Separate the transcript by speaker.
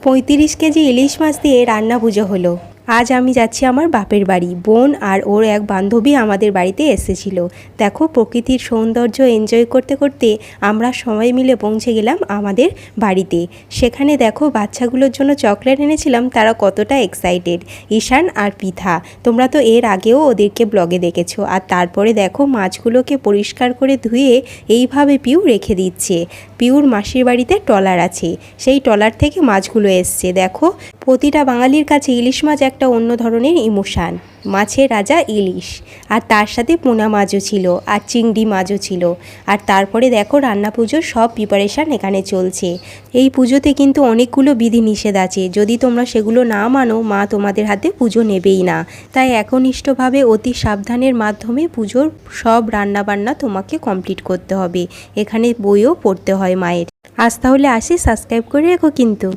Speaker 1: 35 KG ইলিশ মাছ দিয়ে রান্না পুজো হলো। আজ আমি যাচ্ছি আমার বাপের বাড়ি। বোন আর ওর এক বান্ধবী আমাদের বাড়িতে এসেছিল। দেখো প্রকৃতির সৌন্দর্য এনজয় করতে করতে আমরা সবাই মিলে পৌঁছে গেলাম আমাদের বাড়িতে। সেখানে দেখো বাচ্চাগুলোর জন্য চকলেট এনেছিলাম, তারা কতটা এক্সাইটেড। ঈশান আর পিথা, তোমরা তো এর আগেও ওদেরকে ব্লগে দেখেছো। আর তারপরে দেখো মাছগুলোকে পরিষ্কার করে ধুয়ে এইভাবে পিউ রেখে দিচ্ছে। পিউর মাসির বাড়িতে ট্রলার আছে, সেই ট্রলার থেকে মাছগুলো এসছে। দেখো প্রতিটা বাঙালির কাছে ইলিশ মাছ একটা অন্য ধরনের ইমোশান। মাছের রাজা ইলিশ, আর তার সাথে পোনা মাছও ছিল, আর চিংড়ি মাছও ছিল। আর তারপরে দেখো রান্না পুজোর সব প্রিপারেশান এখানে চলছে। এই পুজোতে কিন্তু অনেকগুলো বিধিনিষেধ আছে, যদি তোমরা সেগুলো না মানো মা তোমাদের হাতে পুজো নেবেই না। তাই একনিষ্ঠভাবে অতি সাবধানের মাধ্যমে পুজোর সব রান্নাবান্না তোমাকে কমপ্লিট করতে হবে। এখানে বইও পড়তে হয় মায়ের। আজ তাহলে আসি, সাবস্ক্রাইব করে রেখো কিন্তু।